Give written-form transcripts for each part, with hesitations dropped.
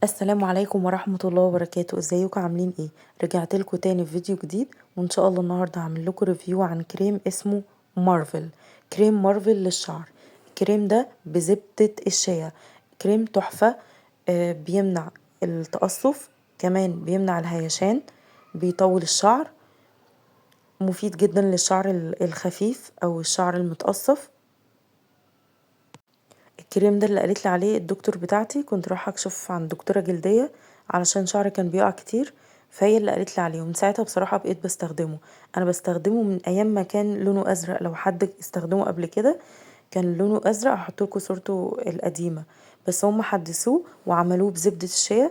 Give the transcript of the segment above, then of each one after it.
السلام عليكم ورحمة الله وبركاته، ازيكم عاملين ايه؟ رجعت لكم تاني في فيديو جديد، وان شاء الله النهارده هعمل لكم ريفيو عن كريم اسمه مارفل. كريم مارفل للشعر. الكريم ده بزبدة الشيا. كريم تحفة. بيمنع التقصف، كمان بيمنع الهيشان، بيطول الشعر، مفيد جدا للشعر الخفيف او الشعر المتقصف. الكريم ده اللي قالت لي عليه الدكتور بتاعتي، كنت رايحه اكشف عند دكتوره جلديه علشان شعري كان بيقع كتير، فهي اللي قالت لي عليه، ومن ساعتها بصراحه بقيت بستخدمه. انا بستخدمه من ايام ما كان لونه ازرق، لو حد استخدمه قبل كده كان لونه ازرق، هحط لكم صورته القديمه، بس هم حدثوه وعملوه بزبده الشيا،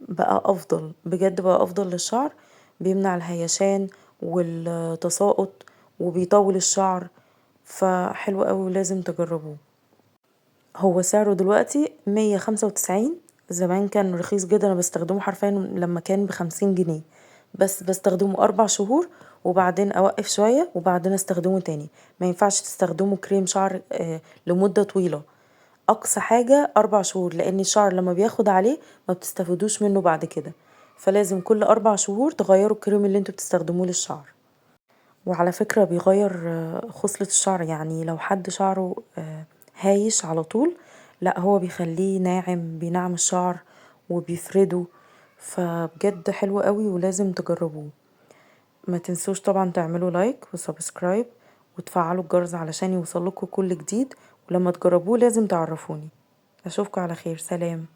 بقى افضل بجد، بقى افضل للشعر، بيمنع الهيشان والتساقط وبيطول الشعر، فحلو قوي ولازم تجربوه. هو سعره دلوقتي 195. زمان كان رخيص جدا، انا بستخدمه حرفيا لما كان ب50 جنيه، بس بستخدمه 4 شهور وبعدين اوقف شوية وبعدين استخدمه تاني. ما ينفعش تستخدمه كريم شعر لمدة طويلة، اقصى حاجة 4 شهور، لان الشعر لما بياخد عليه ما بتستفيدوش منه بعد كده، فلازم كل 4 شهور تغيروا الكريم اللي انتوا بتستخدموه للشعر. وعلى فكرة بيغير خصلة الشعر، يعني لو حد شعره هايش على طول، لا هو بيخليه ناعم، بينعم الشعر وبيفرده، فبجد حلو قوي ولازم تجربوه. ما تنسوش طبعا تعملوا لايك وسبسكرايب وتفعلوا الجرس علشان يوصلكوا كل جديد، ولما تجربوه لازم تعرفوني. اشوفكم على خير، سلام.